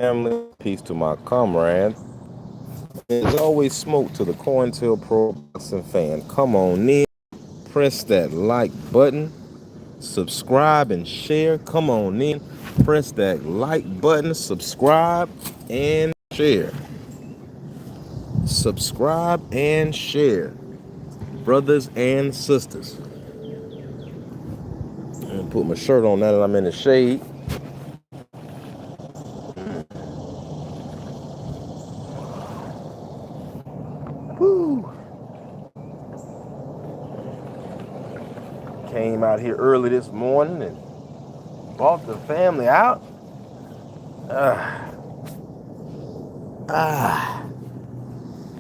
family. Peace to my comrade. There's always smoke to the COINTELPRO boxing fan. Come on in, press that like button, subscribe and share. Come on in, press that like button, subscribe and share. Subscribe and share, brothers and sisters. I'm gonna put my shirt on now that I'm in the shade. Woo! Came out here early this morning and brought the family out. Ah, ah.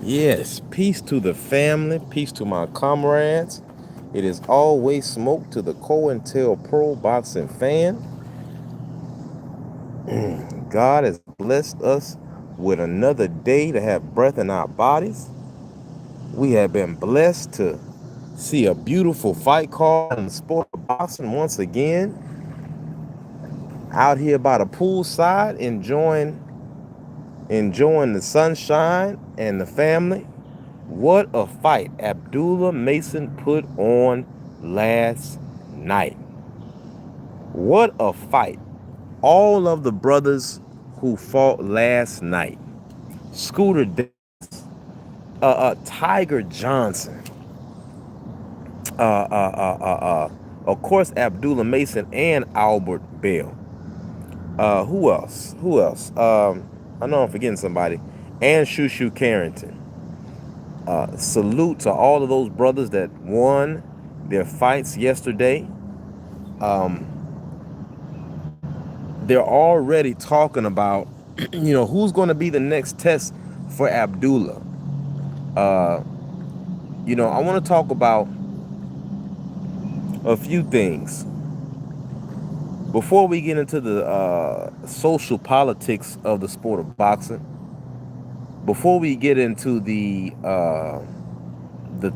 Yes, peace to the family, peace to my comrades. It is always smoke to the COINTELPRO boxing fan. God has blessed us with another day to have breath in our bodies. We have been blessed to see a beautiful fight card in the sport of boxing once again. Out here by the poolside, enjoying the sunshine and the family. What a fight Abdullah Mason put on last night. What a fight. All of the brothers who fought last night. Scooter Davis, Tiger Johnson, of course Abdullah Mason and Albert Bell. Who else? I know I'm forgetting somebody. And Shushu Carrington. Salute to all of those brothers that won their fights yesterday. They're already talking about, who's going to be the next test for Abdullah. I want to talk about a few things before we get into the social politics of the sport of boxing. Before we get into the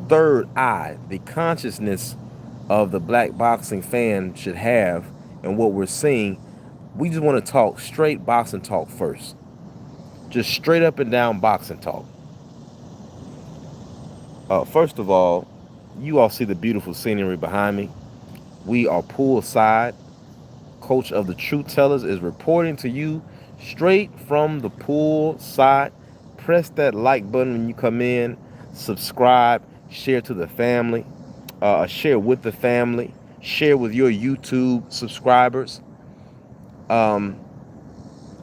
third eye, the consciousness of the black boxing fan should have, and what we're seeing, we just want to talk straight boxing talk first. Just straight up and down boxing talk. First of all, you all see the beautiful scenery behind me. We are poolside. Coach of the Truth Tellers is reporting to you straight from the pool side. Press that like button when you come in. Subscribe. Share to the family. Share with the family. Share with your YouTube subscribers.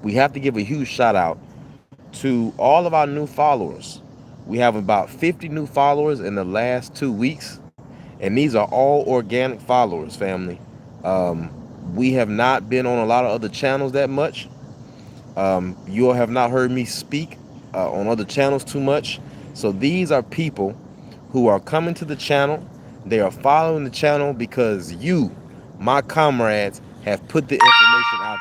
We have to give a huge shout out to all of our new followers. We have about 50 new followers in the last 2 weeks. And these are all organic followers, family. We have not been on a lot of other channels that much. You all have not heard me speak on other channels too much. So these are people who are coming to the channel. They are following the channel because you, my comrades, have put the information out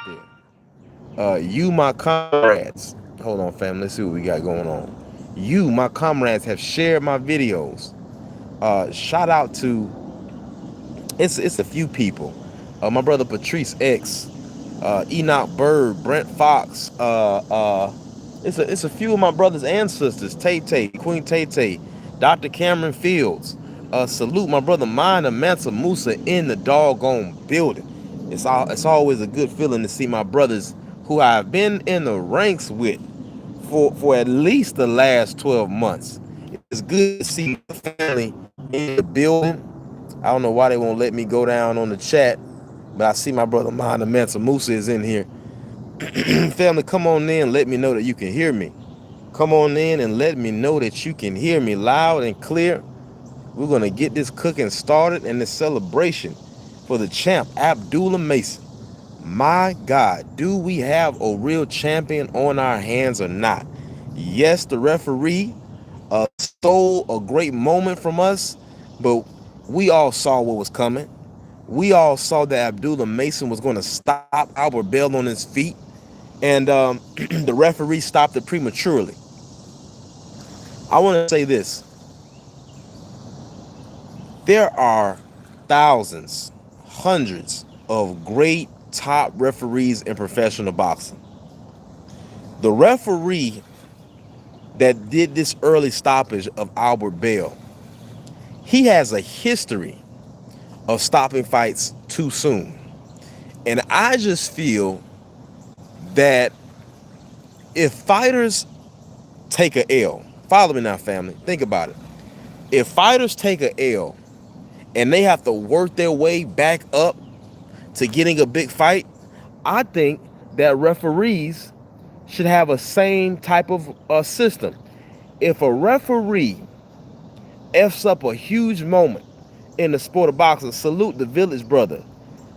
there. You, my comrades, hold on, fam. Let's see what we got going on. You, my comrades, have shared my videos. Shout out to it's a few people. My brother Patrice X, Enoch Bird, Brent Fox. It's a few of my brothers and sisters. Tay Tay, Queen Tay Tay, Dr. Cameron Fields. Salute my brother Minor Mansa Musa in the doggone building. It's always a good feeling to see my brothers who I've been in the ranks with for at least the last 12 months. It's good to see my family in the building. I don't know why they won't let me go down on the chat, but I see my brother Minor Mansa Musa is in here. Family, come on in. Let me know that you can hear me. Come on in and let me know that you can hear me loud and clear. We're going to get this cooking started and this celebration for the champ, Abdullah Mason. My God, do we have a real champion on our hands or not? Yes, the referee stole a great moment from us, but we all saw what was coming. We all saw that Abdullah Mason was going to stop Albert Bell on his feet, and the referee stopped it prematurely. I want to say this. There are thousands, hundreds of great top referees in professional boxing. The referee that did this early stoppage of Albert Bell, he has a history of stopping fights too soon. And I just feel that if fighters take a L, follow me now, family, think about it. If fighters take a L and they have to work their way back up to getting a big fight, I think that referees should have a same type of system. If a referee F's up a huge moment in the sport of boxing, salute the Village Brother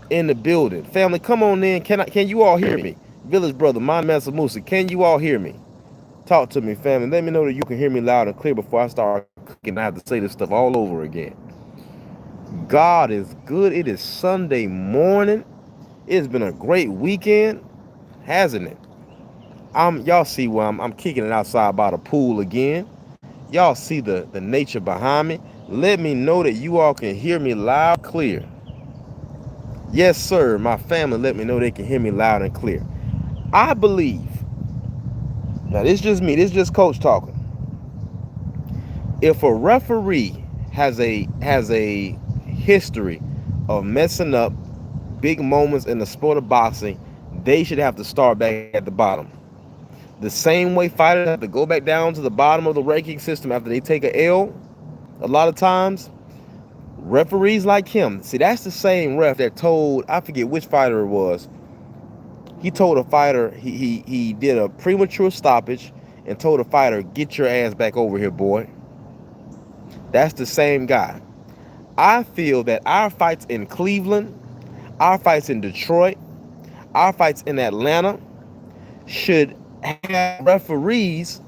in the building. Family, come on in. Can you all hear me? Village Brother, my Master Musa, can you all hear me? Talk to me, family. Let me know that you can hear me loud and clear before I start cooking. I have to say this stuff all over again. God is good. It is Sunday morning. It's been a great weekend, hasn't it? Y'all see where I'm kicking it outside by the pool again. Y'all see the nature behind me. Let me know that you all can hear me loud and clear. Yes, sir. My family let me know they can hear me loud and clear. I believe, now this is just me, this is just coach talking. If a referee has a history of messing up big moments in the sport of boxing, they should have to start back at the bottom. The same way fighters have to go back down to the bottom of the ranking system after they take a L, a lot of times, referees like him, see, that's the same ref that told, I forget which fighter it was, he told a fighter, he did a premature stoppage and told a fighter, get your ass back over here, boy. That's the same guy. I feel that our fights in Cleveland, our fights in Detroit, our fights in Atlanta should have referees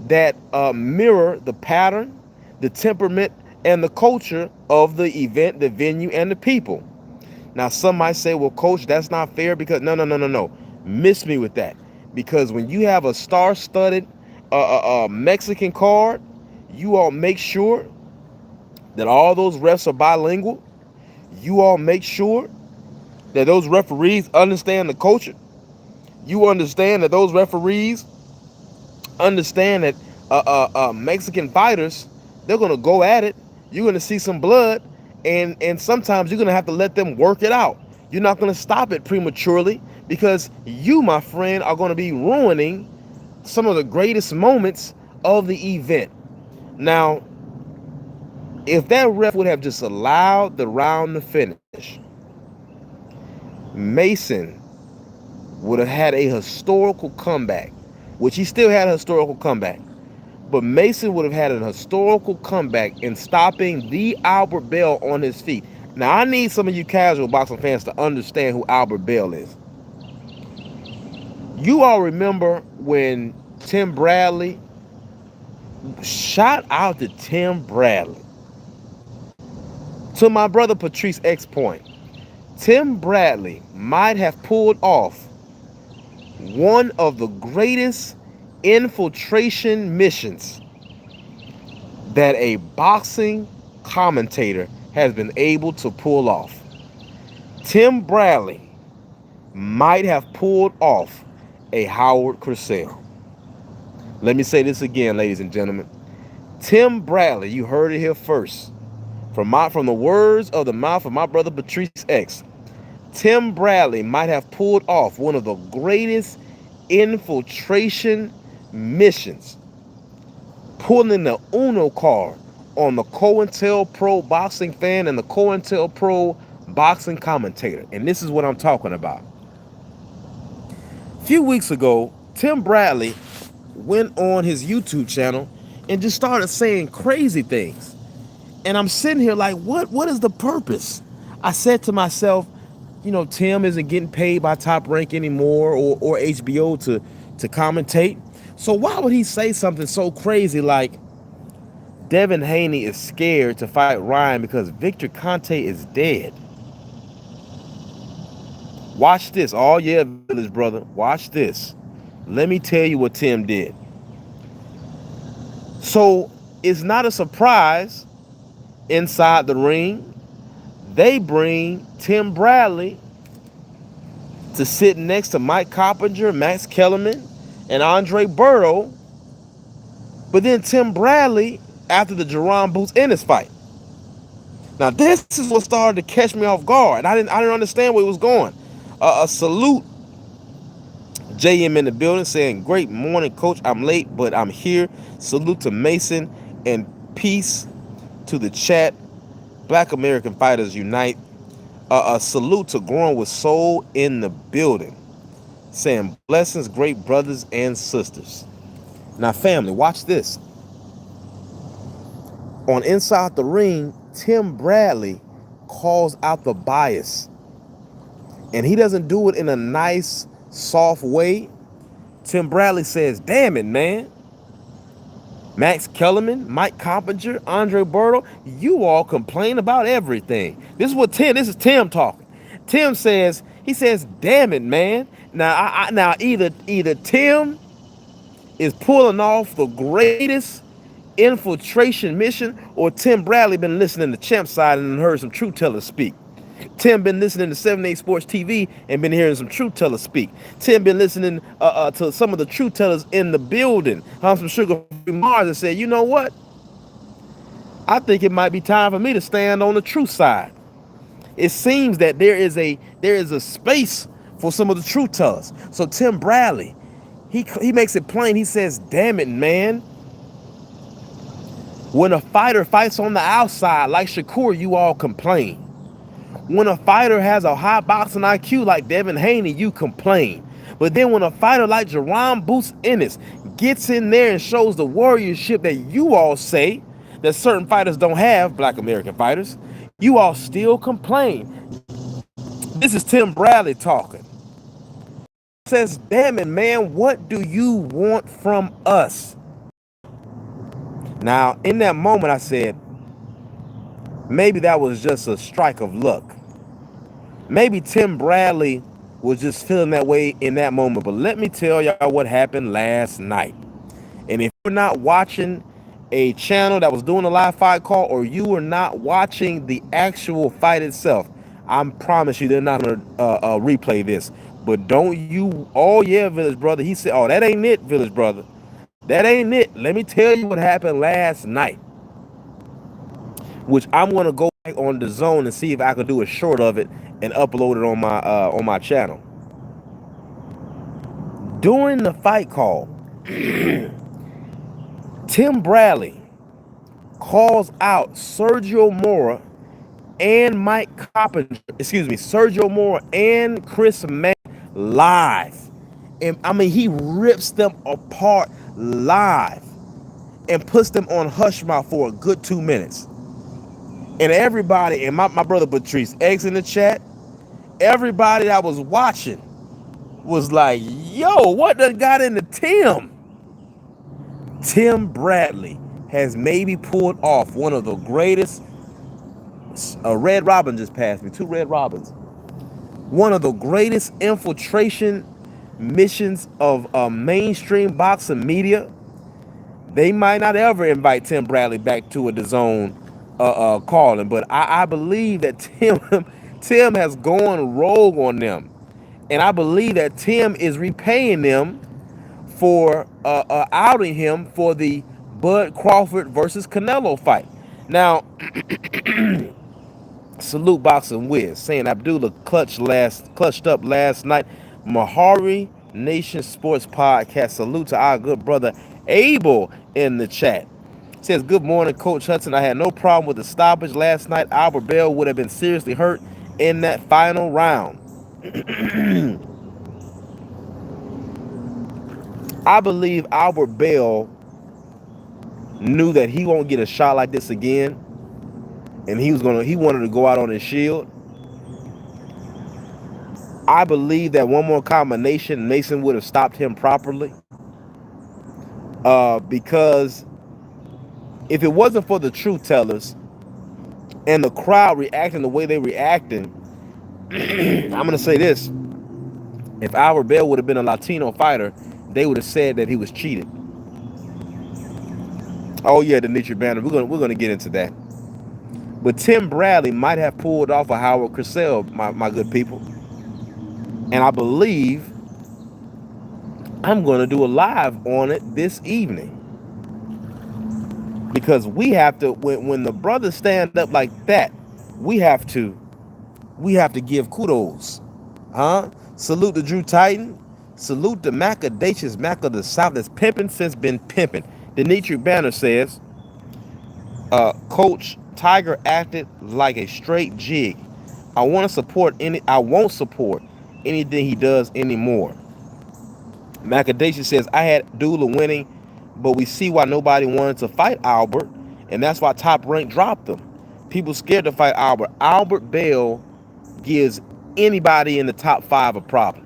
that mirror the pattern, the temperament, and the culture of the event, the venue, and the people. Now, some might say, well, coach, that's not fair because no. Miss me with that. Because when you have a star-studded Mexican card, you all make sure that all those refs are bilingual. You all make sure that those referees understand the culture. You understand that those referees understand that Mexican fighters, they're going to go at it. You're going to see some blood, and sometimes you're going to have to let them work it out. You're not going to stop it prematurely because you, my friend, are going to be ruining some of the greatest moments of the event. Now, if that ref would have just allowed the round to finish, Mason would have had a historical comeback, which he still had a historical comeback. But Mason would have had an historical comeback in stopping the Albert Bell on his feet. Now, I need some of you casual boxing fans to understand who Albert Bell is. You all remember when Tim Bradley, shout out to Tim Bradley. To my brother Patrice X Point, Tim Bradley might have pulled off one of the greatest infiltration missions that a boxing commentator has been able to pull off. Tim Bradley might have pulled off a Howard Cosell. Let me say this again, ladies and gentlemen. Tim Bradley, you heard it here first. From the words of the mouth of my brother Patrice X, Tim Bradley might have pulled off one of the greatest infiltration missions, pulling the Uno card on the COINTELPRO boxing fan and the COINTELPRO boxing commentator. And this is what I'm talking about. A few weeks ago, Tim Bradley went on his YouTube channel and just started saying crazy things. And I'm sitting here like, what is the purpose? I said to myself, you know, Tim isn't getting paid by Top Rank anymore or HBO to commentate. So why would he say something so crazy like Devin Haney is scared to fight Ryan because Victor Conte is dead? Watch this. Oh yeah, Village Brother. Watch this. Let me tell you what Tim did. So it's not a surprise inside the ring. They bring Tim Bradley to sit next to Mike Coppinger, Max Kellerman, and Andre Berto, but then Tim Bradley after the Jerron Boots Ennis fight. Now this is what started to catch me off guard. I didn't understand where it was going. A salute JM in the building saying, "Great morning, coach. I'm late, but I'm here. Salute to Mason and peace to the chat. Black American Fighters Unite. A salute to Growing with Soul in the building. Saying blessings, great brothers and sisters." Now, family, watch this. On Inside the Ring, Tim Bradley calls out the bias. And he doesn't do it in a nice, soft way. Tim Bradley says, "Damn it, man. Max Kellerman, Mike Coppinger, Andre Berto, you all complain about everything." This is Tim talking. Tim says, "Damn it, man." Now either Tim is pulling off the greatest infiltration mission, or Tim Bradley been listening to Champ Side and heard some truth tellers speak. Tim been listening to 7-8 Sports TV and been hearing some truth tellers speak. Tim been listening to some of the truth tellers in the building. Some Sugar Free Mars, and said, "You know what? I think it might be time for me to stand on the truth side." It seems that there is a space for some of the truth tellers. So Tim Bradley, he makes it plain. He says, "Damn it, man. When a fighter fights on the outside like Shakur, you all complain. When a fighter has a high boxing IQ like Devin Haney, you complain. But then when a fighter like Jerron Boots Ennis gets in there and shows the warriorship that you all say that certain fighters don't have, Black American fighters, you all still complain." This is Tim Bradley talking. He says, "Damn it, man, what do you want from us?" Now, in that moment, I said, maybe that was just a strike of luck. Maybe Tim Bradley was just feeling that way in that moment. But let me tell y'all what happened last night. And if you're not watching a channel that was doing a live fight call, or you were not watching the actual fight itself, I promise you they're not going to replay this. But don't you, "Oh yeah, Village Brother." He said, "Oh, that ain't it, Village Brother. That ain't it." Let me tell you what happened last night, which I'm going to go back on the zone and see if I can do a short of it and upload it on my channel. During the fight call, Tim Bradley calls out Sergio Mora and Mike Coppinger, Sergio Mora and Chris Mann live. And I mean, he rips them apart live and puts them on hush mouth for a good 2 minutes. And everybody, and my brother Patrice X in the chat, everybody that was watching was like, "Yo, what done got into Tim?" Tim Bradley has maybe pulled off one of the greatest. A Red Robin just passed me, 2 Red Robins. One of the greatest infiltration missions of mainstream boxing media. They might not ever invite Tim Bradley back to a DAZN calling, but I believe that Tim has gone rogue on them, and I believe that Tim is repaying them for outing him for the Bud Crawford versus Canelo fight. Now, salute Boxing Wiz saying Abdullah clutched up last night. Mahari Nation Sports Podcast. Salute to our good brother Abel in the chat. Says, "Good morning, Coach Hudson. I had no problem with the stoppage last night. Albert Bell would have been seriously hurt in that final round." I believe Albert Bell knew that he won't get a shot like this again, and he wanted to go out on his shield. I believe that one more combination, Mason would have stopped him properly. Because if it wasn't for the truth tellers and the crowd reacting the way they reacting, I'm gonna say this: if Albert Bell would have been a Latino fighter, they would have said that he was cheated. Oh yeah, Demetri Banner. We're gonna get into that. But Tim Bradley might have pulled off a Howard Cosell, my good people. And I believe I'm going to do a live on it this evening because we have to. When the brothers stand up like that, we have to give kudos, huh? Salute to Drew Titan. Salute to Macadacious Mac of the South that's pimping since been pimping. Dimitri Banner says, Coach Tiger acted like a straight jig. I won't support anything he does anymore. Macadacious says, I had Dula winning, but we see why nobody wanted to fight Albert, and that's why Top Rank dropped him. People scared to fight Albert. Albert Bell gives anybody in the top 5 a problem.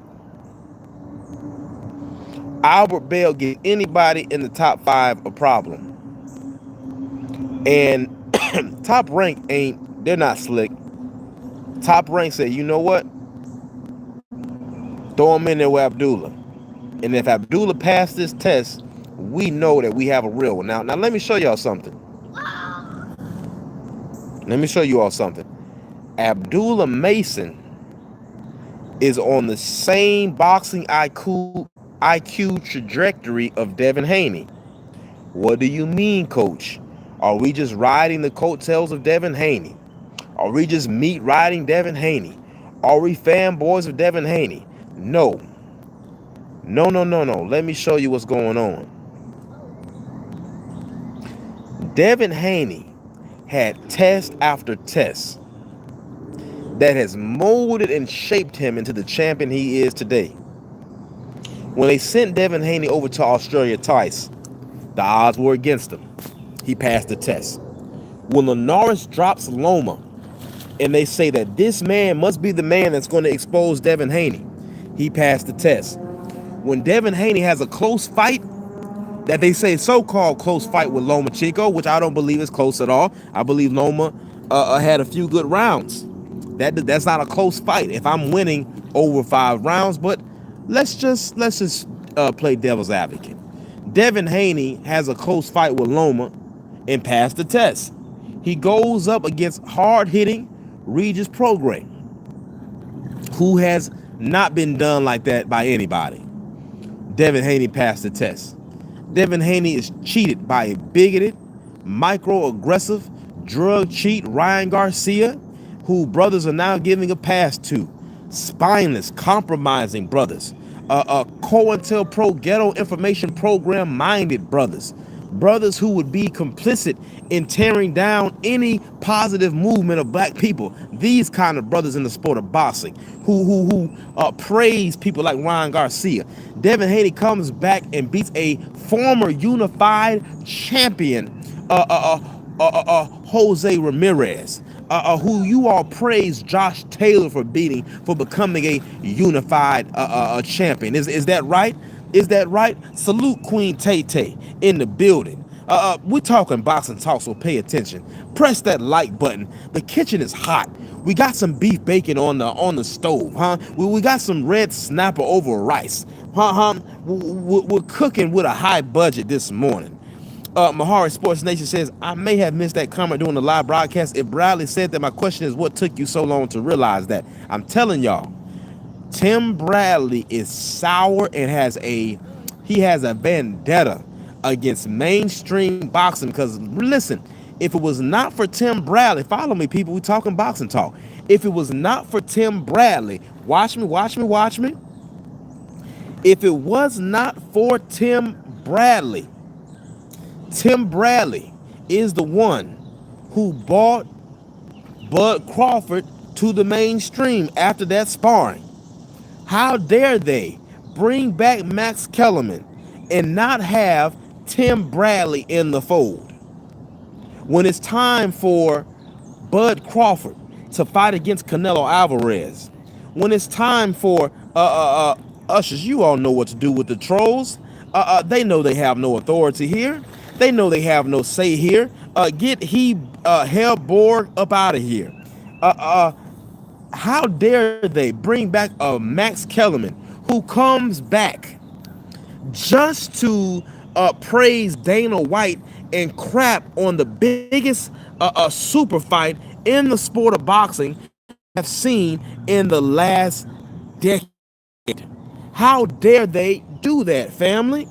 Albert Bell gives anybody in the top 5 a problem. And Top Rank they're not slick. Top Rank said, you know what? Throw him in there with Abdullah. And if Abdullah passed this test, we know that we have a real one. Now let me show y'all something. Let me show you all something. Abdullah Mason is on the same boxing IQ trajectory of Devin Haney. What do you mean, coach? Are we just riding the coattails of Devin Haney? Are we just meat riding Devin Haney? Are we fanboys of Devin Haney? No. No. Let me show you what's going on. Devin Haney had test after test that has molded and shaped him into the champion he is today. When they sent Devin Haney over to Australia twice, the odds were against him. He passed the test. When Linares drops Loma, and they say that this man must be the man that's going to expose Devin Haney, he passed the test. When Devin Haney has a close fight, that they say so-called close fight with Loma Chico, which I don't believe is close at all. I believe Loma had a few good rounds. That's not a close fight if I'm winning over 5 rounds, but let's just play devil's advocate. Devin Haney has a close fight with Loma and passed the test. He goes up against hard-hitting Regis Prograis, who has not been done like that by anybody. Devin Haney passed the test. Devin Haney is cheated by a bigoted, microaggressive, drug cheat Ryan Garcia, who brothers are now giving a pass to. Spineless, compromising brothers. COINTELPRO ghetto information program minded brothers. Brothers who would be complicit in tearing down any positive movement of black people. These kind of brothers in the sport of boxing who praise people like Ryan Garcia. Devin Haney comes back and beats a former unified champion, Jose Ramirez, who you all praise Josh Taylor for beating, for becoming a unified champion. Is that right? Is that right? Salute Queen Tay-Tay in the building. We're talking boxing talk, so pay attention. Press that like button. The kitchen is hot. We got some beef bacon on the stove, huh? We got some red snapper over rice, huh? We're cooking with a high budget this morning. Mahari Sports Nation says, I may have missed that comment during the live broadcast. If Bradley said that, my question is, what took you so long to realize that? I'm telling y'all, Tim Bradley is sour and has a vendetta against mainstream boxing. Because listen, if it was not for Tim Bradley, follow me, people, we talking boxing talk. If it was not for Tim Bradley, watch me. If it was not for Tim Bradley is the one who brought Bud Crawford to the mainstream after that sparring. How dare they bring back Max Kellerman and not have Tim Bradley in the fold? When it's time for Bud Crawford to fight against Canelo Alvarez, when it's time for ushers, you all know what to do with the trolls. They know they have no authority here. They know they have no say here. Get Hellborg up out of here. How dare they bring back Max Kellerman, who comes back just to praise Dana White and crap on the biggest super fight in the sport of boxing I've seen in the last decade. How dare they do that, family?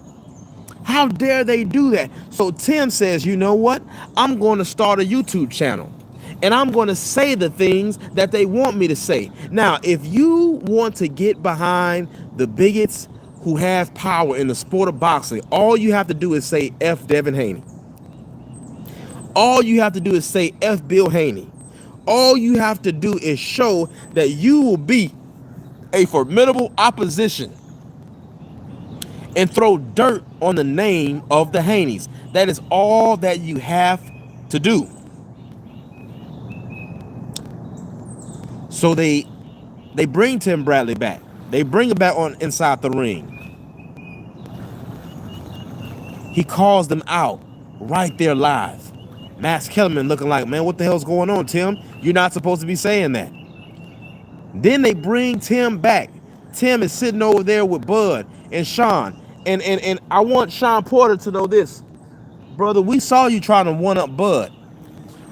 How dare they do that? So Tim says, you know what? I'm going to start a YouTube channel. And I'm going to say the things that they want me to say. Now, if you want to get behind the bigots who have power in the sport of boxing, all you have to do is say F Devin Haney. All you have to do is say F Bill Haney. All you have to do is show that you will be a formidable opposition and throw dirt on the name of the Haneys. That is all that you have to do. So they bring Tim Bradley back. They bring him back on inside the ring. He calls them out right there live. Max Kellerman looking like, man, what the hell's going on, Tim? You're not supposed to be saying that. Then they bring Tim back. Tim is sitting over there with Bud and Sean. And I want Sean Porter to know this. Brother, we saw you trying to one-up Bud.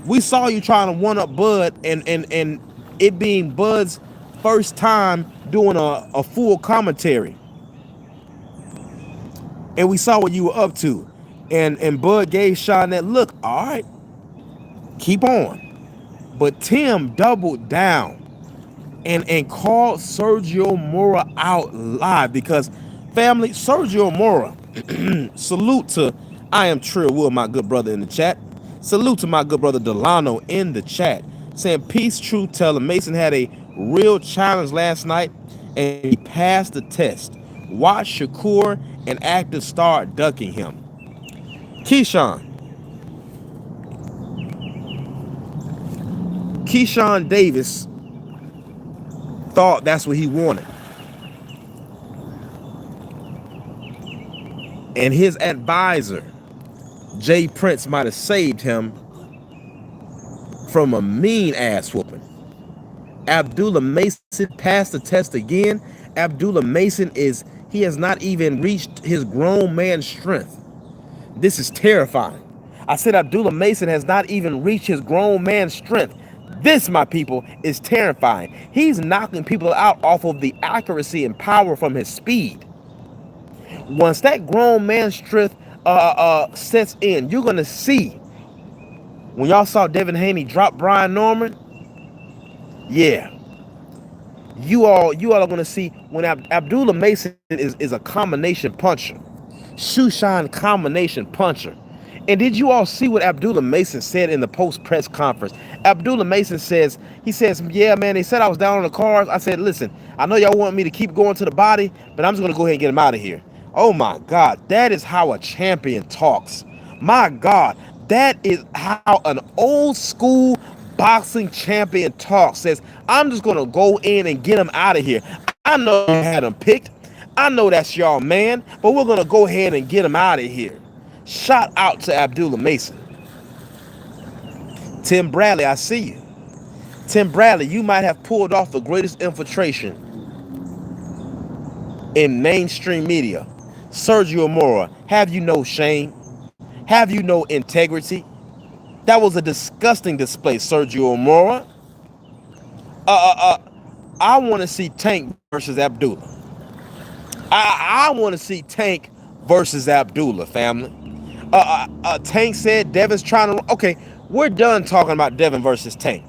We saw you trying to one-up Bud and it being Bud's first time doing a full commentary. And we saw what you were up to. And Bud gave Sean that look, all right, keep on. But Tim doubled down and called Sergio Mora out live because, family, Sergio Mora, salute to I Am Trill Will, my good brother in the chat. Salute to my good brother Delano in the chat, saying peace, truth teller. Mason had a real challenge last night and he passed the test. Watch Shakur and actors start ducking him. Keyshawn Davis thought that's what he wanted. And his advisor, Jay Prince, might have saved him from a mean ass whooping. Abdullah Mason passed the test again. Abdullah Mason he has not even reached his grown man strength. This is terrifying. I said Abdullah Mason has not even reached his grown man strength. This, my people, is terrifying. He's knocking people out off of the accuracy and power from his speed. Once that grown man strength sets in, you're gonna see. When y'all saw Devin Haney drop Brian Norman, yeah, you all are gonna see when Abdullah Mason is a combination puncher, Shushan combination puncher. And did you all see what Abdullah Mason said in the post-press conference? Abdullah Mason says, yeah, man, they said I was down on the cards. I said, listen, I know y'all want me to keep going to the body, but I'm just going to go ahead and get him out of here. Oh, my God, that is how a champion talks. My God, that is how an old school boxing champion talks. Says, I'm just going to go in and get him out of here. I know you had him picked. I know that's y'all man, but we're going to go ahead and get him out of here. Shout out to Abdullah Mason. Tim Bradley, I see you. Tim Bradley, you might have pulled off the greatest infiltration in mainstream media. Sergio Mora, have you no shame? Have you no integrity? That was a disgusting display, Sergio Mora. I want to see Tank versus Abdullah. I want to see Tank versus Abdullah, family. Tank said Devin's trying to. Okay, we're done talking about Devin versus Tank.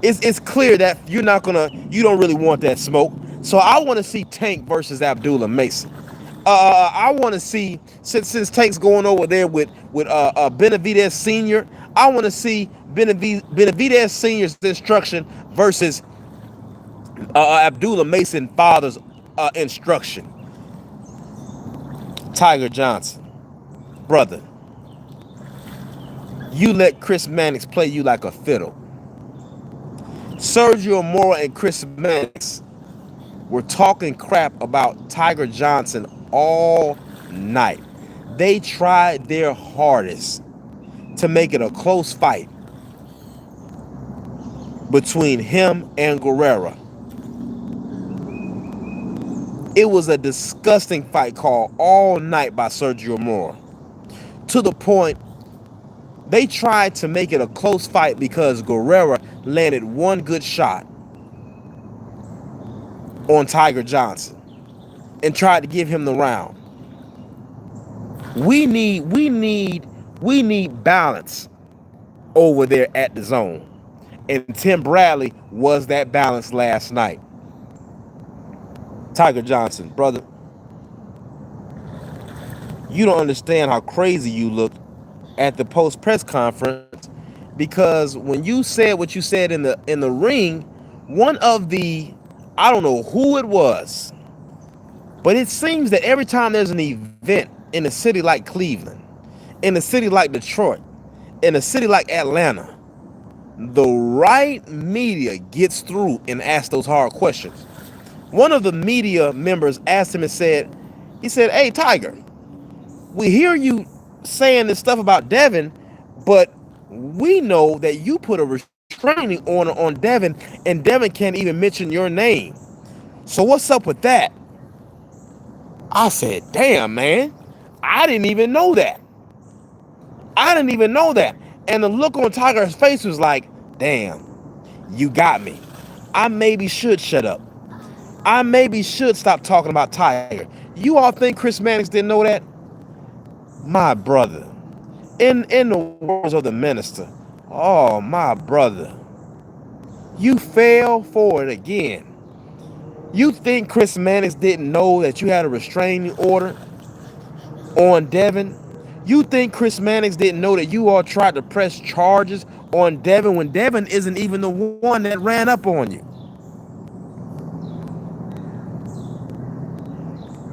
It's clear that you don't really want that smoke. So I want to see Tank versus Abdullah Mason. I want to see since Tank's going over there with Benavidez Senior. I want to see Benavidez Senior's instruction versus Abdullah Mason father's instruction. Tiger Johnson. Brother, you let Chris Mannix play you like a fiddle. Sergio Mora and Chris Mannix were talking crap about Tiger Johnson all night. They tried their hardest to make it a close fight between him and Guerrero. It was a disgusting fight called all night by Sergio Mora. To the point, they tried to make it a close fight because Guerrero landed one good shot on Tiger Johnson. and tried to give him the round. We need balance over there at the zone. And Tim Bradley was that balance last night. Tiger Johnson, brother, you don't understand how crazy you looked at the post press conference, because when you said what you said in the ring, one of the, I don't know who it was, but it seems that every time there's an event in a city like Cleveland, in a city like Detroit, in a city like Atlanta, the right media gets through and asks those hard questions. One of the media members asked him and he said, "Hey, Tiger, we hear you saying this stuff about Devin, but we know that you put a restraining order on Devin, and Devin can't even mention your name. So what's up with that?" I said, "Damn, man, I didn't even know that. I didn't even know that." And the look on Tiger's face was like, "Damn, you got me. I maybe should shut up. I maybe should stop talking about Tiger." You all think Chris Mannix didn't know that? My brother, in the words of the minister, oh, my brother, you fell for it again. You think Chris Mannix didn't know that you had a restraining order on Devin? You think Chris Mannix didn't know that you all tried to press charges on Devin when Devin isn't even the one that ran up on you?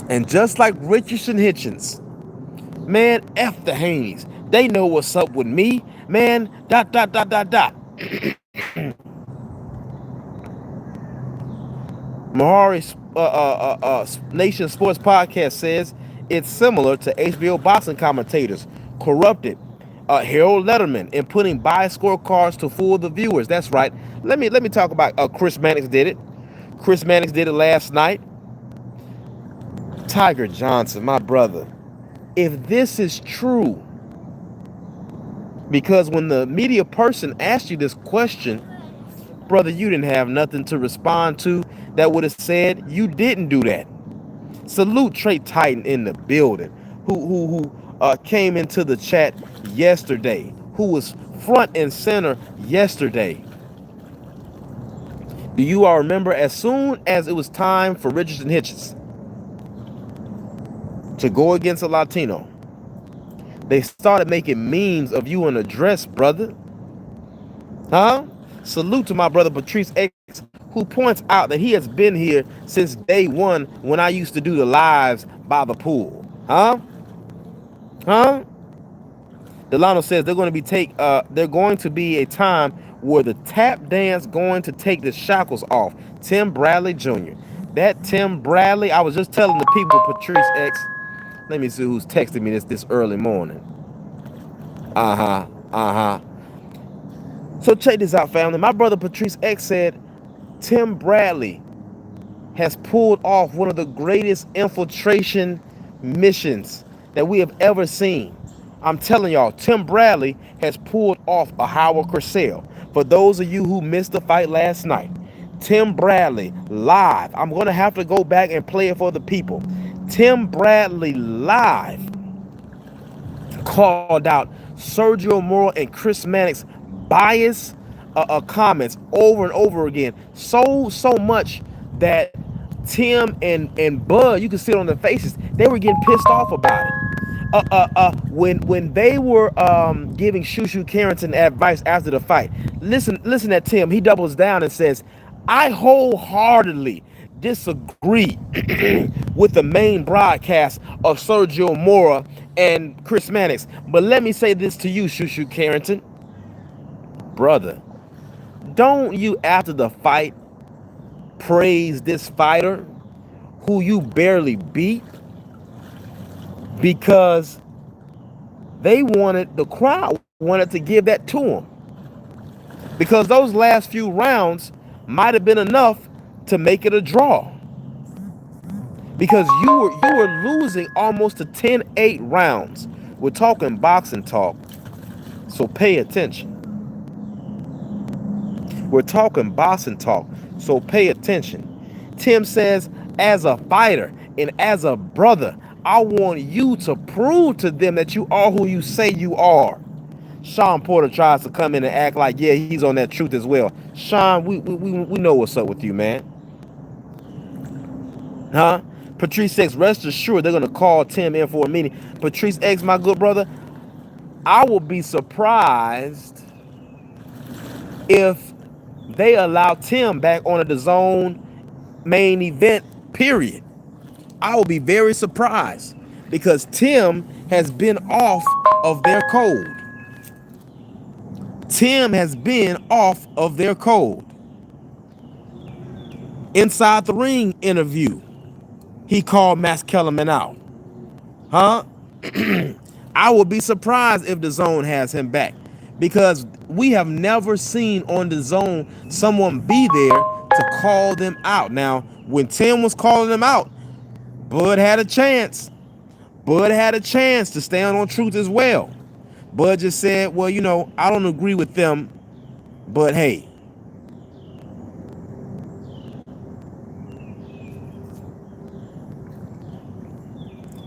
And just like Richardson Hitchens, man, F the Haneys. They know what's up with me, man. ... Mahari Nation Sports Podcast says it's similar to HBO boxing commentators corrupted Harold Letterman in putting biased scorecards to fool the viewers. That's right. Let me talk about Chris Mannix did it. Chris Mannix did it last night. Tiger Johnson, my brother, if this is true, because when the media person asked you this question, brother, you didn't have nothing to respond to that would have said you didn't do that. Salute Trey Titan in the building, who came into the chat yesterday, who was front and center yesterday. Do you all remember, as soon as it was time for Richardson Hitchens to go against a Latino, they started making memes of you in a dress, brother? Huh? Salute to my brother Patrice X, who points out that he has been here since day one when I used to do the lives by the pool. Huh? Delano says they're going to be a time where the tap dance going to take the shackles off. Tim Bradley Jr. That Tim Bradley, I was just telling the people, Patrice X. Let me see who's texting me this early morning. So check this out, family. My brother Patrice X said Tim Bradley has pulled off one of the greatest infiltration missions that we have ever seen. I'm telling y'all, Tim Bradley has pulled off a Howard Cosell. For those of you who missed the fight last night, Tim Bradley live. I'm going to have to go back and play it for the people. Tim Bradley live called out Sergio Mora and Chris Mannix bias comments over and over again. So much that Tim and Bud, you can see it on their faces, they were getting pissed off about it. When they were giving Shushu Carrington advice after the fight, listen at Tim. He doubles down and says, "I wholeheartedly disagree with the main broadcast of Sergio Mora and Chris Mannix. But let me say this to you, Shushu Carrington. Brother, don't you after the fight praise this fighter who you barely beat? Because the crowd wanted to give that to him. Because those last few rounds might have been enough to make it a draw. Because you were losing almost to 10-8 rounds. We're talking boxing talk, so pay attention. We're talking boxing talk, so pay attention. Tim says, as a fighter, And as a brother, I want you to prove to them that you are who you say you are. Sean Porter tries to come in and act like, yeah, he's on that truth as well. Sean, we know what's up with you, man. Huh? Patrice X, rest assured they're going to call Tim in for a meeting. Patrice X, my good brother, I will be surprised if they allow Tim back on the DAZN main event, period. I will be very surprised because Tim has been off of their code. Tim has been off of their code. Inside the Ring interview, he called Max Kellerman out. Huh? I would be surprised if DAZN has him back because we have never seen on DAZN someone be there to call them out. Now, when Tim was calling them out, Bud had a chance. Bud had a chance to stand on truth as well. Bud just said, well, you know, I don't agree with them, but hey.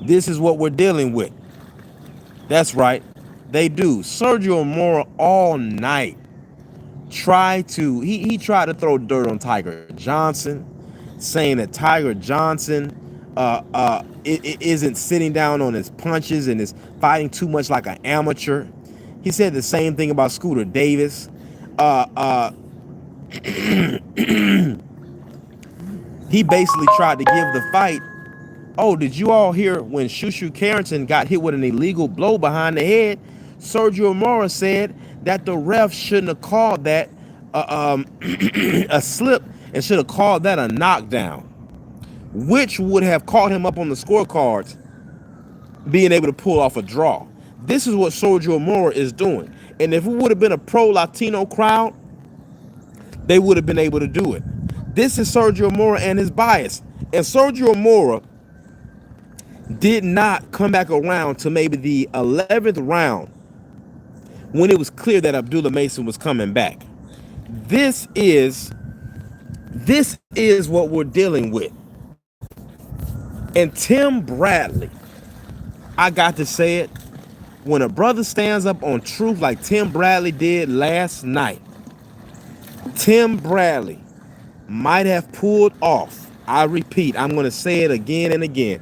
This is what we're dealing with. That's right. They do. Sergio Mora all night tried to, he tried to throw dirt on Tiger Johnson, saying that Tiger Johnson isn't sitting down on his punches and is fighting too much like an amateur. He said the same thing about Scooter Davis. He basically tried to give the fight. Oh, did you all hear when Shushu Carrington got hit with an illegal blow behind the head? Sergio Mora said that the ref shouldn't have called that a slip and should have called that a knockdown, which would have caught him up on the scorecards, being able to pull off a draw. This is what Sergio Mora is doing. And if it would have been a pro-Latino crowd, they would have been able to do it. This is Sergio Mora and his bias. And Sergio Mora did not come back around to maybe the 11th round when it was clear that Abdullah Mason was coming back. This is what we're dealing with. And Tim Bradley, I got to say it, when a brother stands up on truth like Tim Bradley did last night, Tim Bradley might have pulled off, I repeat, I'm going to say it again and again,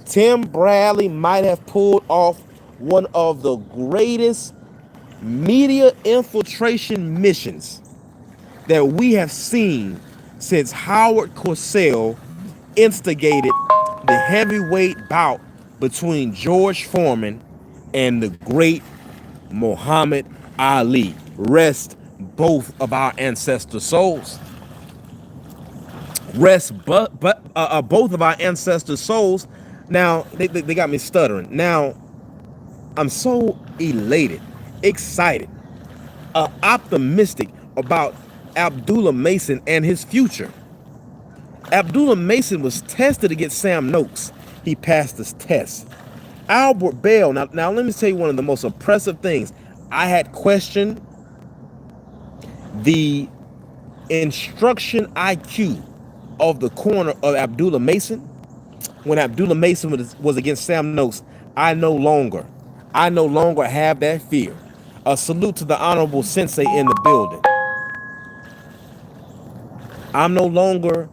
Tim Bradley might have pulled off one of the greatest media infiltration missions that we have seen since Howard Cosell instigated the heavyweight bout between George Foreman and the great Muhammad Ali. Rest both of our ancestor souls. Rest both of our ancestor souls. Now, they got me stuttering. Now, I'm so elated, excited, optimistic about Abdullah Mason and his future. Abdullah Mason was tested against Sam Noakes. He passed this test. Albert Bell, now let me tell you one of the most oppressive things. I had questioned the instruction IQ of the corner of Abdullah Mason. When Abdullah Mason was against Sam Noakes, I no longer have that fear. A salute to the honorable sensei in the building. I'm no longer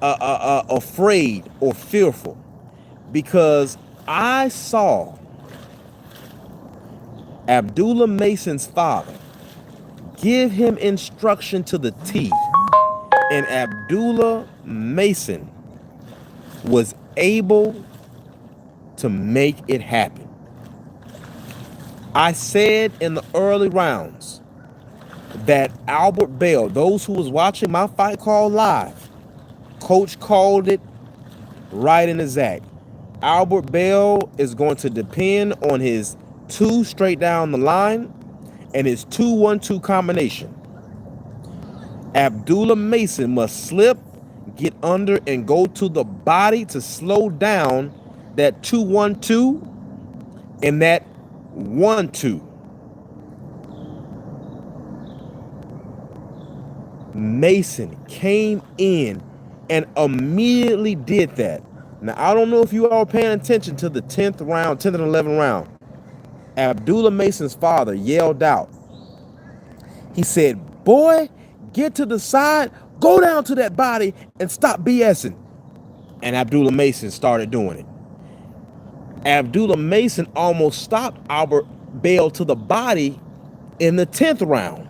afraid or fearful because I saw Abdullah Mason's father give him instruction to the T, and Abdullah Mason was able to make it happen. I said in the early rounds that Albert Bell, those who was watching my fight call live, coach called it right in the exact. Albert Bell is going to depend on his 2 straight down the line and his 2-1-2 combination. Abdullah Mason must slip, get under, and go to the body to slow down that 2-1-2 and that 1-2. Mason came in and immediately did that. Now, I don't know if you all paying attention to the 10th round, 10th and 11th round. Abdullah Mason's father yelled out. He said, boy, get to the side, go down to that body and stop BSing. And Abdullah Mason started doing it. Abdullah Mason almost stopped Albert Bell to the body in the 10th round.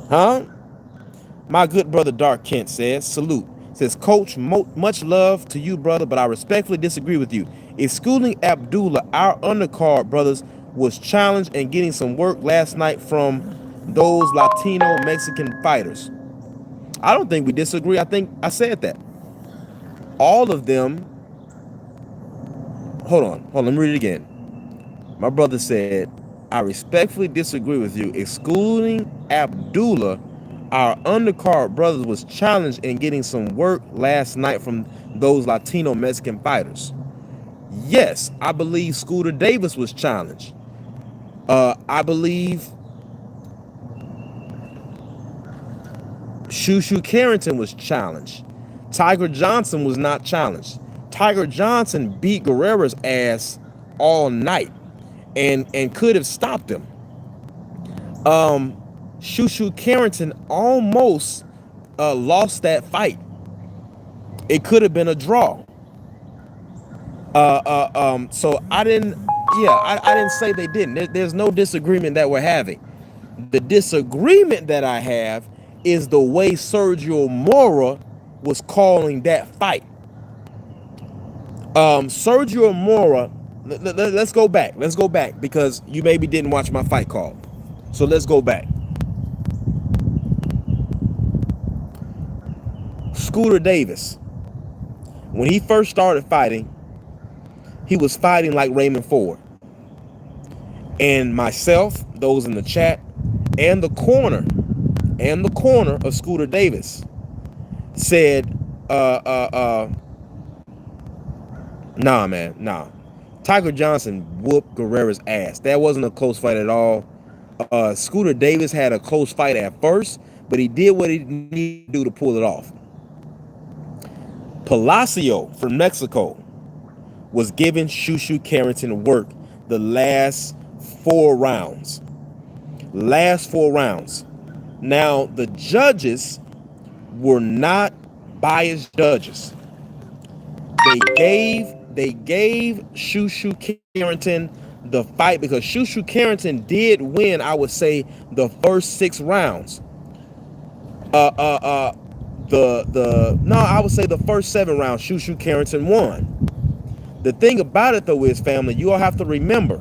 Huh? My good brother Dark Kent says, salute. Says, Coach, much love to you, brother, but I respectfully disagree with you. Excluding Abdullah, our undercard brothers was challenged and getting some work last night from those Latino Mexican fighters. I don't think we disagree. I think I said that. All of them. Hold on, let me read it again. My brother said, I respectfully disagree with you. Excluding Abdullah, our undercard brothers was challenged in getting some work last night from those Latino Mexican fighters. Yes, I believe Scooter Davis was challenged. I believe Shushu Carrington was challenged. Tiger Johnson was not challenged. Tiger Johnson beat Guerrera's ass all night and could have stopped him. Shushu Carrington almost lost that fight. It could have been a draw. So I didn't say they didn't. There's no disagreement that we're having. The disagreement that I have is the way Sergio Mora was calling that fight. Sergio Mora, let's go back. Let's go back because you maybe didn't watch my fight call. So let's go back. Scooter Davis, when he first started fighting, he was fighting like Raymond Ford. And myself, those in the chat, and the corner of Scooter Davis said, nah, man, nah. Tiger Johnson whooped Guerrera's ass. That wasn't a close fight at all. Scooter Davis had a close fight at first, but he did what he needed to do to pull it off. Palacio from Mexico was giving Shushu Carrington work the last 4 rounds. Now, the judges were not biased judges. They gave Shushu Carrington the fight because Shushu Carrington did win, I would say, the first 6 rounds. I would say the first 7 rounds, Shushu Carrington won. The thing about it, though, is, family, you all have to remember,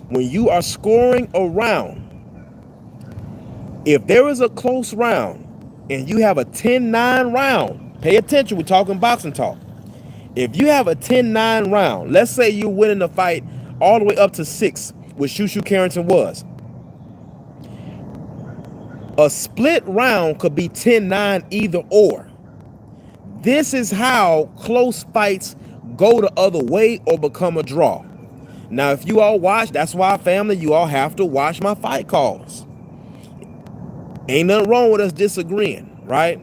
when you are scoring a round, if there is a close round and you have a 10-9 round, pay attention, we're talking boxing talk. If you have a 10-9 round, let's say you're winning the fight all the way up to 6, which Shushu Carrington was. A split round could be 10-9 either or. This is how close fights go the other way or become a draw. Now, if you all watch, that's why, family, you all have to watch my fight calls. Ain't nothing wrong with us disagreeing, right?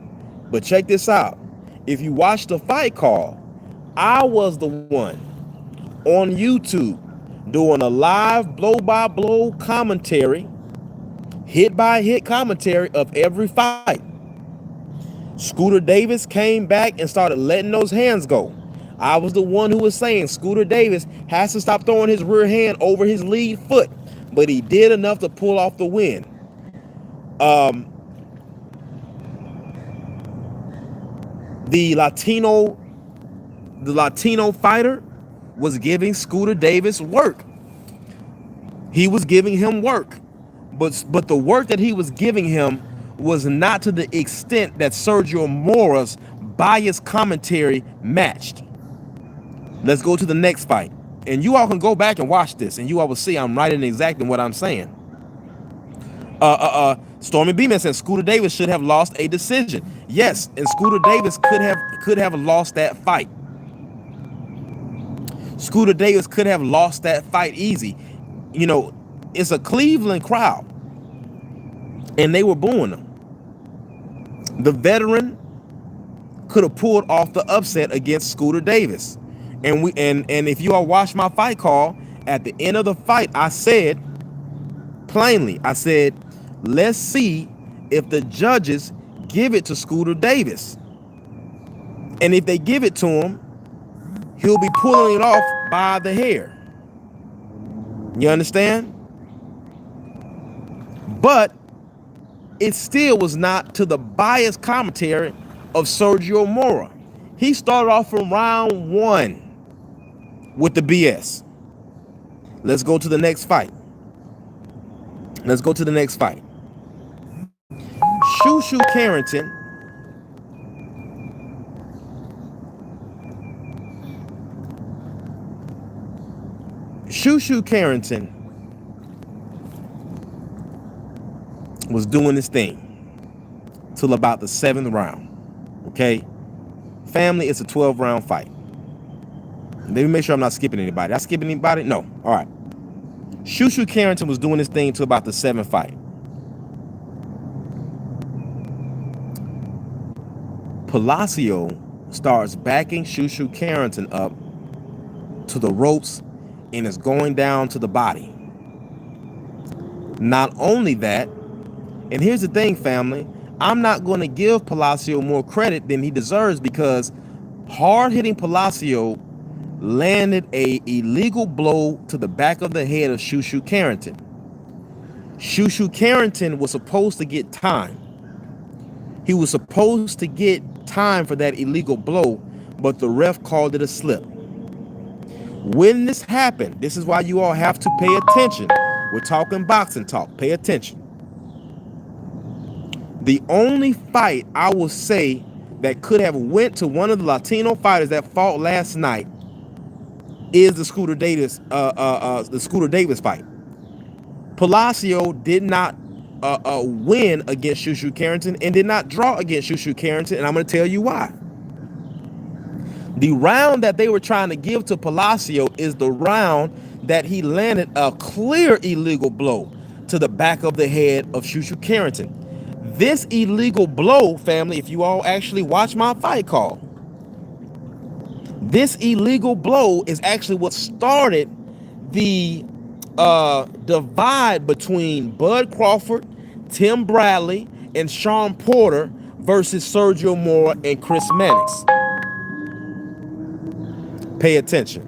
But check this out. If you watch the fight call, I was the one on YouTube doing a live blow-by-blow commentary, hit-by-hit commentary of every fight. Scooter Davis came back and started letting those hands go. I was the one who was saying Scooter Davis has to stop throwing his rear hand over his lead foot, but he did enough to pull off the win. The Latino fighter was giving Scooter Davis work. He was giving him work, but the work that he was giving him was not to the extent that Sergio Mora's biased commentary matched. Let's go to the next fight. And you all can go back and watch this, and you all will see I'm right in exactly what I'm saying. Stormy B-Man says Scooter Davis should have lost a decision. Yes, and Scooter Davis could have lost that fight. Scooter Davis could have lost that fight easy. You know, it's a Cleveland crowd, and they were booing him. The veteran could have pulled off the upset against Scooter Davis. And if you all watch my fight call, at the end of the fight, I said plainly, I said, let's see if the judges give it to Scooter Davis. And if they give it to him, he'll be pulling it off by the hair. You understand? But it still was not to the biased commentary of Sergio Mora. He started off from round 1 with the BS. Let's go to the next fight. Let's go to the next fight. Shushu Carrington was doing this thing till about the 7th round. Okay? Family, it's a 12-round fight. Let me make sure I'm not skipping anybody. Did I skip anybody? No. All right. Shushu Carrington was doing this thing till about the 7th fight. Palacio starts backing Shushu Carrington up to the ropes and is going down to the body. Not only that, and here's the thing, family, I'm not going to give Palacio more credit than he deserves, because hard-hitting Palacio landed a illegal blow to the back of the head of Shushu Carrington. Shushu Carrington was supposed to get time. He was supposed to get time for that illegal blow, but the ref called it a slip. When this happened, this is why you all have to pay attention. We're talking boxing talk. Pay attention. The only fight I will say that could have went to one of the Latino fighters that fought last night is the Scooter Davis fight. Palacio did not win against Shushu Carrington and did not draw against Shushu Carrington, and I'm going to tell you why. The round that they were trying to give to Palacio is the round that he landed a clear illegal blow to the back of the head of Shushu Carrington. This illegal blow, family, if you all actually watch my fight call, this illegal blow is actually what started the divide between Bud Crawford, Tim Bradley, and Sean Porter versus Sergio Mora and Chris Mannix. Pay attention.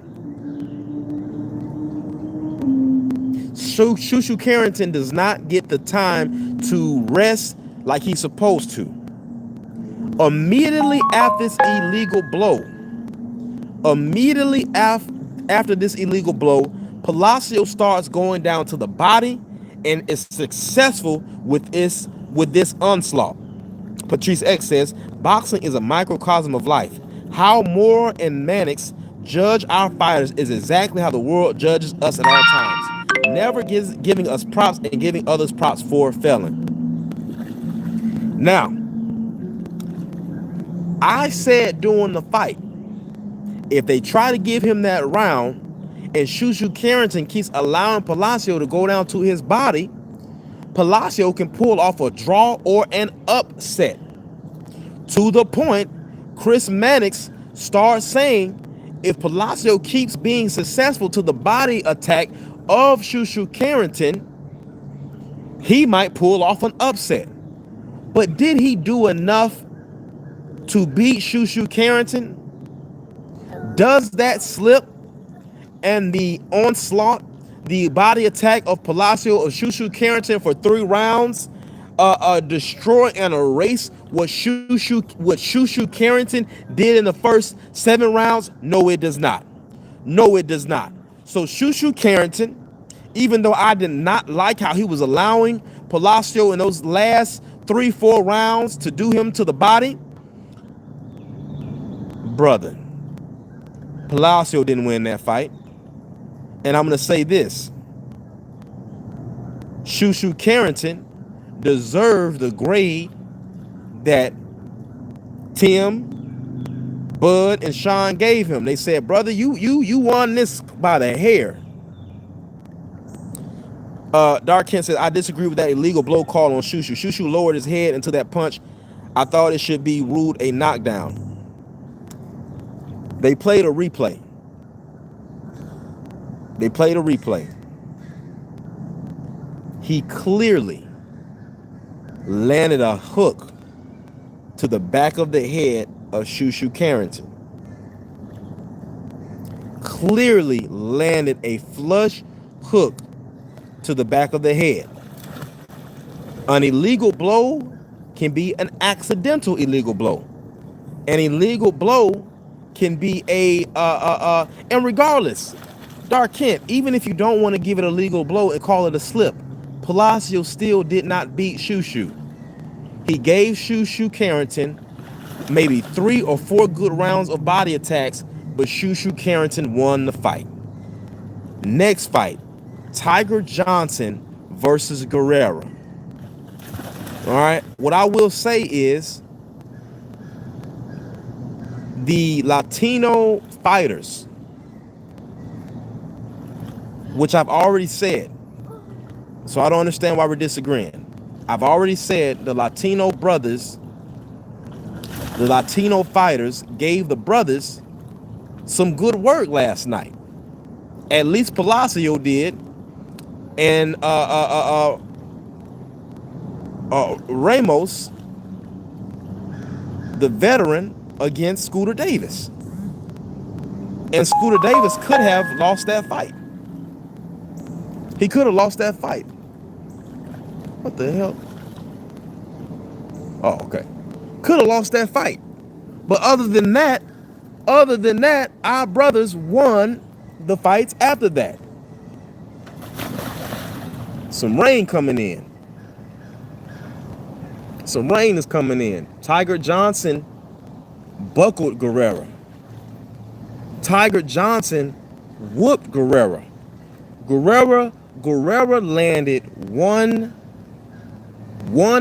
Shushu Carrington does not get the time to rest like he's supposed to. Immediately after this illegal blow, Palacio starts going down to the body and is successful with this onslaught. Patrice X says, boxing is a microcosm of life. How Mora and Mannix judge our fighters is exactly how the world judges us at all times. Never giving us props and giving others props for failing. Now, I said during the fight, if they try to give him that round and Shushu Carrington keeps allowing Palacio to go down to his body, Palacio can pull off a draw or an upset. To the point, Chris Mannix starts saying if Palacio keeps being successful to the body attack of Shushu Carrington, he might pull off an upset. But did he do enough to beat Shushu Carrington? Does that slip and the onslaught, the body attack of Palacio of Shushu Carrington for 3 rounds, destroy and erase what Shushu Carrington did in the first 7 rounds? No, it does not. No, it does not. So Shushu Carrington, even though I did not like how he was allowing Palacio in those last 3-4 rounds to do him to the body, brother, Palacio didn't win that fight. And I'm going to say this. Shushu Carrington deserved the grade that Tim, Bud, and Sean gave him. They said, brother, you won this by the hair. Dark Kent says, I disagree with that illegal blow call on Shushu. Shushu lowered his head into that punch. I thought it should be ruled a knockdown. They played a replay. They played a replay. He clearly landed a hook to the back of the head of Shushu Carrington. Clearly landed a flush hook to the back of the head. An illegal blow can be an accidental illegal blow. An illegal blow can be and regardless, Dark Kent, even if you don't want to give it a legal blow and call it a slip, Palacio still did not beat Shushu. He gave Shushu Carrington maybe 3 or 4 good rounds of body attacks, but Shushu Carrington won the fight. Next fight, Tiger Johnson versus Guerrero. All right, what I will say is the Latino fighters, which I've already said, so I don't understand why we're disagreeing. I've already said the Latino brothers, the Latino fighters gave the brothers some good work last night. At least Palacio did. And Ramos, the veteran, against Scooter Davis. And Scooter Davis could have lost that fight. He could have lost that fight. What the hell? Oh, okay. Could have lost that fight. But other than that, our brothers won the fights after that. Some rain coming in. Some rain is coming in. Tiger Johnson buckled Guerrero. Tiger Johnson whooped Guerrero. Guerrero landed one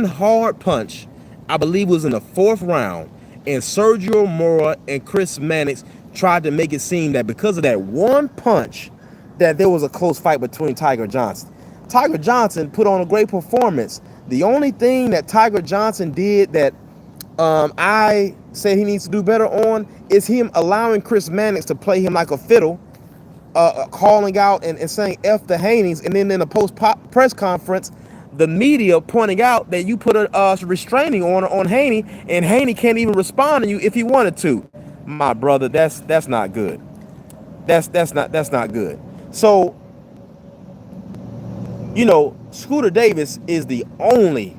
hard punch, I believe it was in the 4th round, and Sergio Mora and Chris Mannix tried to make it seem that because of that one punch that there was a close fight between Tiger Johnson. Tiger Johnson put on a great performance. The only thing that Tiger Johnson did that I said he needs to do better on is him allowing Chris Mannix to play him like a fiddle, calling out and saying F the Haneys, and then in the post-press conference, the media pointing out that you put a restraining order on Haney, and Haney can't even respond to you if he wanted to. My brother, that's not good. That's not good. So, you know, Scooter Davis is the only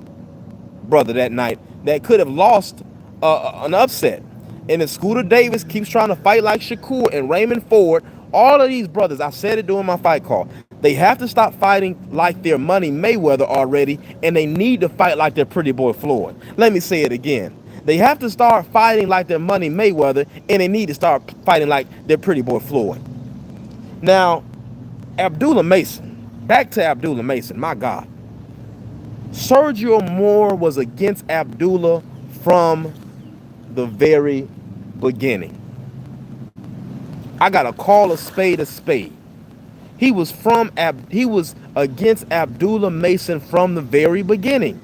brother that night that could have lost an upset. And if Scooter Davis keeps trying to fight like Shakur and Raymond Ford, all of these brothers, I said it during my fight call, they have to stop fighting like they're Money Mayweather already, and they need to fight like they're Pretty Boy Floyd. Let me say it again. They have to start fighting like they're Money Mayweather, and they need to start fighting like they're Pretty Boy Floyd. Now, Abdullah Mason. Back to Abdullah Mason, my God. Sergio Mora was against Abdullah from the very beginning. I gotta call a spade a spade. He was against Abdullah Mason from the very beginning.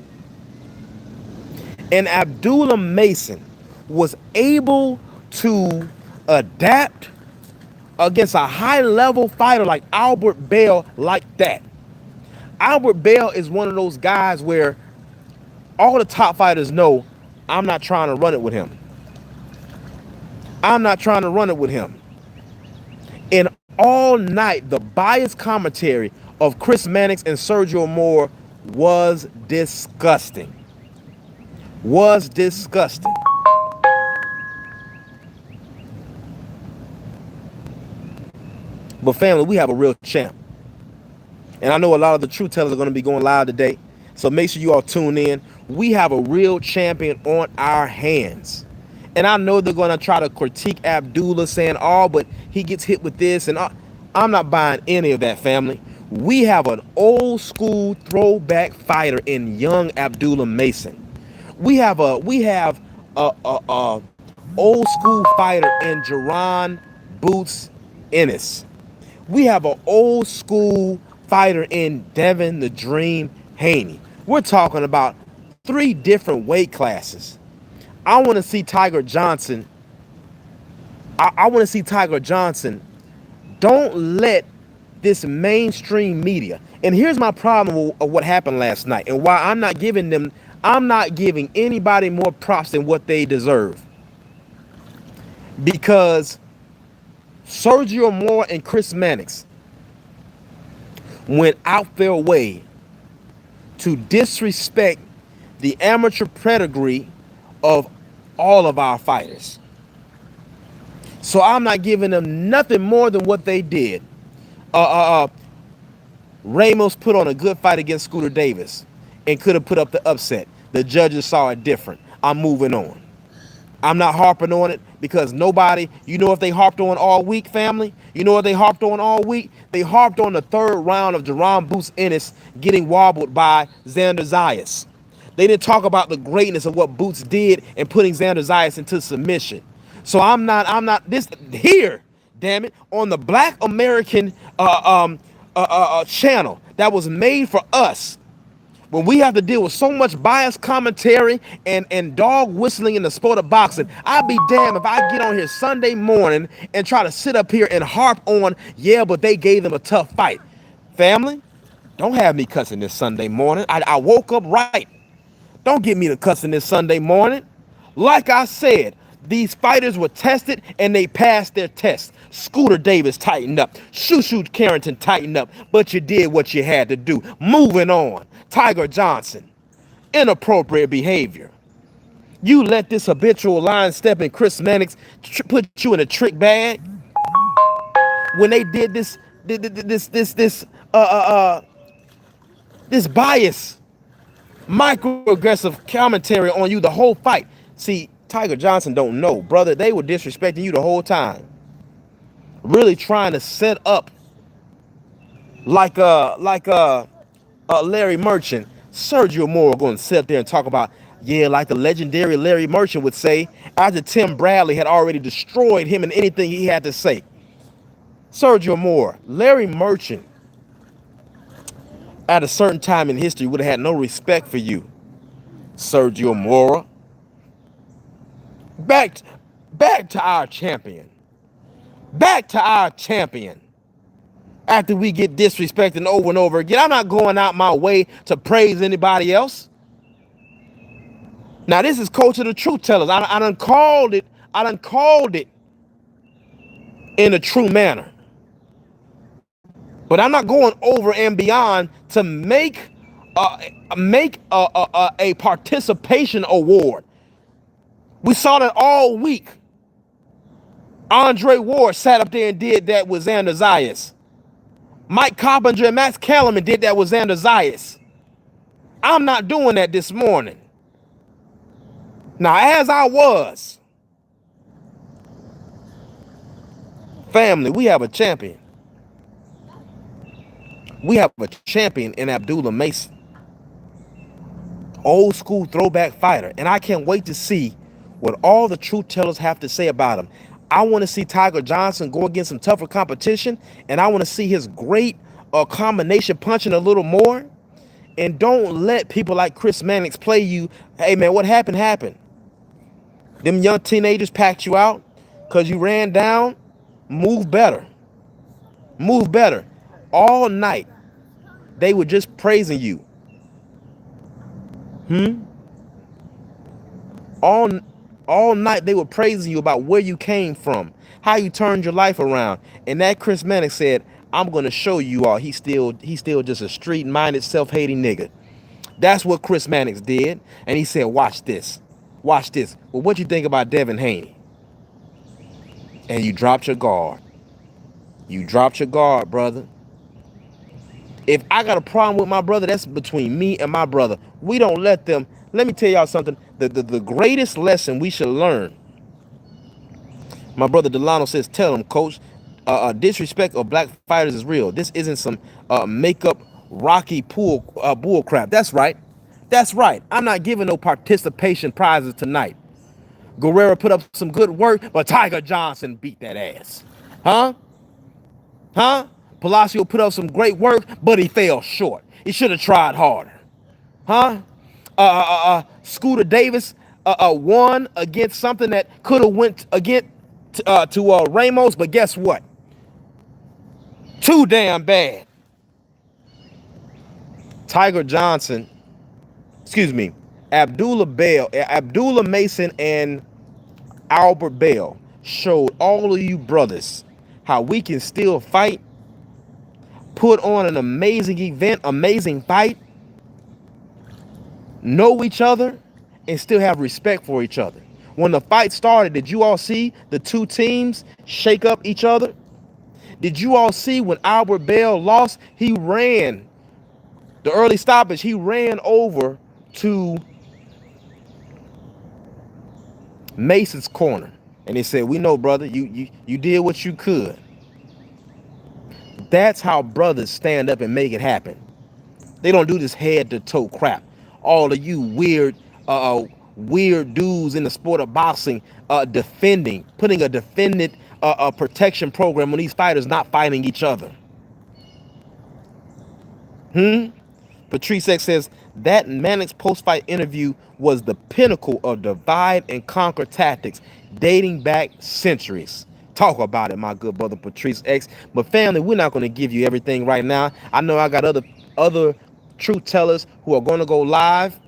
And Abdullah Mason was able to adapt against a high-level fighter like Albert Bell like that. Albert Bell is one of those guys where all the top fighters know, I'm not trying to run it with him. I'm not trying to run it with him. And all night, the biased commentary of Chris Mannix and Sergio Mora was disgusting. Was disgusting. But family, we have a real champ. And I know a lot of the truth tellers are going to be going live today. So make sure you all tune in. We have a real champion on our hands. And I know they're going to try to critique Abdullah saying, oh, but he gets hit with this. And I'm not buying any of that, family. We have an old school throwback fighter in young Abdullah Mason. We have a old school fighter in Jerron Boots Ennis. We have an old school fighter in Devin the Dream Haney. We're talking about 3 different weight classes. I want to see Tiger Johnson I want to see Tiger Johnson. Don't let this mainstream media. And here's my problem of what happened last night and why I'm not giving anybody more props than what they deserve. Because Sergio Mora and Chris Mannix went out their way to disrespect the amateur pedigree of all of our fighters. So I'm not giving them nothing more than what they did. Ramos put on a good fight against Scooter Davis and could have put up the upset. The judges saw it different. I'm moving on. I'm not harping on it because nobody, you know, if they harped on all week, family, you know what they harped on all week? They harped on the third round of Jerome Boots Ennis getting wobbled by Xander Zayas. They didn't talk about the greatness of what Boots did in putting Xander Zayas into submission. So I'm not this here, damn it, on the Black American channel that was made for us. When we have to deal with so much biased commentary and dog whistling in the sport of boxing, I'd be damned if I get on here Sunday morning and try to sit up here and harp on, yeah, but they gave them a tough fight. Family, don't have me cussing this Sunday morning. I woke up right. Don't get me to cussing this Sunday morning. Like I said, these fighters were tested and they passed their test. Scooter Davis tightened up. Shushu Carrington tightened up. But you did what you had to do. Moving on. Tiger Johnson. Inappropriate behavior. You let this habitual line stepping Chris Mannix put you in a trick bag. When they did this bias, microaggressive commentary on you the whole fight. See, Tiger Johnson don't know, brother. They were disrespecting you the whole time. Really trying to set up like Larry Merchant. Sergio Mora going to sit up there and talk about, yeah, like the legendary Larry Merchant would say, after Tim Bradley had already destroyed him and anything he had to say. Sergio Mora, Larry Merchant, at a certain time in history would have had no respect for you. Sergio Mora. Back to our champion. Back to our champion. After we get disrespected over and over again, I'm not going out my way to praise anybody else. Now, this is Culture the Truth Tellers. I done called it in a true manner. But I'm not going over and beyond to make a participation award. We saw that all week. Andre Ward sat up there and did that with Xander Zayas. Mike Coppinger and Max Kellerman did that with Xander Zayas. I'm not doing that this morning. Now, as I was, family, we have a champion. We have a champion in Abdullah Mason. Old school throwback fighter. And I can't wait to see what all the truth tellers have to say about him. I want to see Tiger Johnson go against some tougher competition. And I want to see his great combination punching a little more. And don't let people like Chris Mannix play you. Hey, man, what happened, happened. Them young teenagers packed you out because you ran down. Move better. Move better. All night, they were just praising you. All night, they were praising you about where you came from, how you turned your life around. And that Chris Mannix said, I'm going to show you all he's still just a street-minded, self-hating nigga. That's what Chris Mannix did. And he said, watch this. Watch this. Well, what you think about Devin Haney? And you dropped your guard. You dropped your guard, brother. If I got a problem with my brother, that's between me and my brother. We don't let them. Let me tell y'all something. The greatest lesson we should learn. My brother Delano says, tell him, coach, disrespect of black fighters is real. This isn't some makeup Rocky bull crap. That's right. That's right. I'm not giving no participation prizes tonight. Guerrero put up some good work, but Tiger Johnson beat that ass. Huh? Palacio put up some great work, but he fell short. He should have tried harder. Scooter Davis won against something that could have went against. to Ramos, but guess what? Too damn bad. Tiger Johnson, excuse me, Abdullah Mason and Albert Bell showed all of you brothers how we can still fight, put on an amazing event, amazing fight, know each other, and still have respect for each other. When the fight started, did you all see the two teams shake up each other? Did you all see when Albert Bell lost, he ran, the early stoppage, he ran over to Mason's corner. And they said, we know, brother, you did what you could. That's how brothers stand up and make it happen. They don't do this head to toe crap. All of you weird dudes in the sport of boxing putting a defendant protection program on these fighters not fighting each other. Patrice X says that Mannix post-fight interview was the pinnacle of divide and conquer tactics dating back centuries. Talk about it, my good brother Patrice X. But family, we're not going to give you everything right now. I know I got other truth tellers who are going to go live.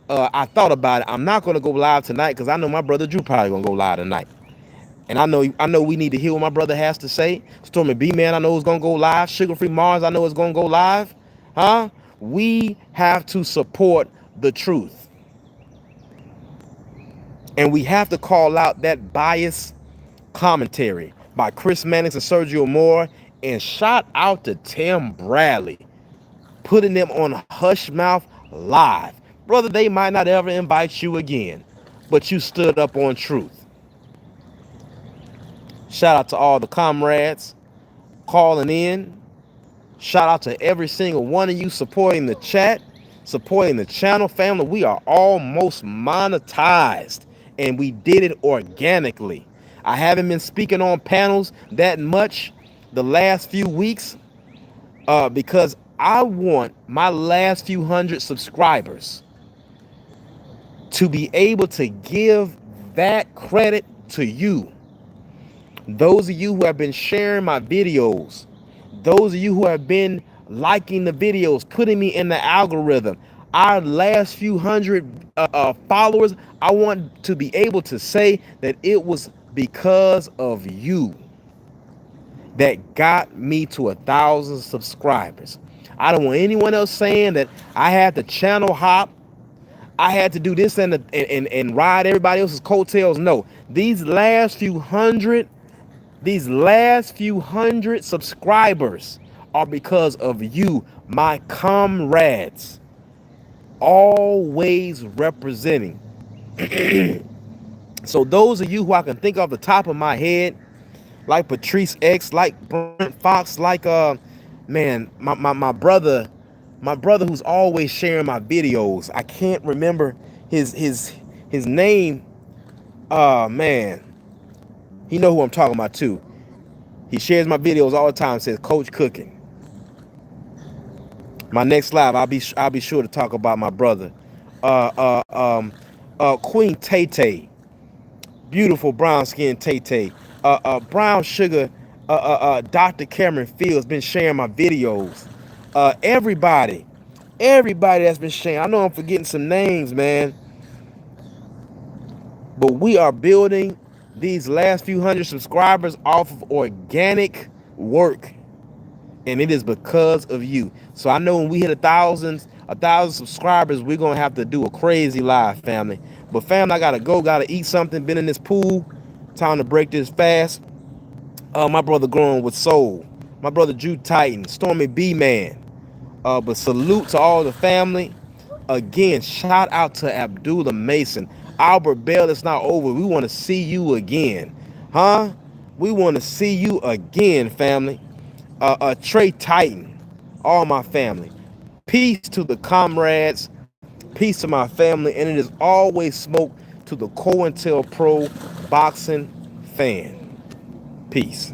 I thought about it. I'm not going to go live tonight because I know my brother Drew probably going to go live tonight. And I know we need to hear what my brother has to say. Stormy B Man, I know is going to go live. Sugar Free Mars, I know is going to go live. We have to support the truth. And we have to call out that biased commentary by Chris Mannix and Sergio Moore. And shout out to Tim Bradley, putting them on Hush Mouth Live. Brother, they might not ever invite you again, but you stood up on truth. Shout out to all the comrades calling in. Shout out to every single one of you supporting the chat, supporting the channel. Family, we are almost monetized, and we did it organically. I haven't been speaking on panels that much the last few weeks because I want my last few hundred subscribers to be able to give that credit to you. Those of you who have been sharing my videos, those of you who have been liking the videos, putting me in the algorithm, our last few hundred followers, I want to be able to say that it was because of you that got me to 1,000 subscribers. I don't want anyone else saying that I had to channel hop, I had to do this and ride everybody else's coattails. No, these last few hundred subscribers are because of you, my comrades, always representing. So those of you who I can think off the top of my head, like Patrice X, like Brent Fox, like my brother who's always sharing my videos. I can't remember his name. Man, he know who I'm talking about too. He shares my videos all the time. Says Coach Cooking. My next live, I'll be sure to talk about my brother, Queen Tay Tay, beautiful brown skin Tay Tay, brown sugar, Dr. Cameron Fields been sharing my videos. Everybody that's been sharing. I know I'm forgetting some names, man, but we are building these last few hundred subscribers off of organic work, and it is because of you. So I know when we hit 1,000 subscribers, we're gonna have to do a crazy live, family. But family, I gotta eat something. Been in this pool, time to break this fast. My brother Growing with Soul, my brother Drew Titan, Stormy B Man. But salute to all the family. Again, shout out to Abdullah Mason. Albert Bell, it's not over. We want to see you again. We want to see you again, family. Trey Titan, all my family. Peace to the comrades. Peace to my family. And it is always smoke to the COINTELPRO boxing fan. Peace.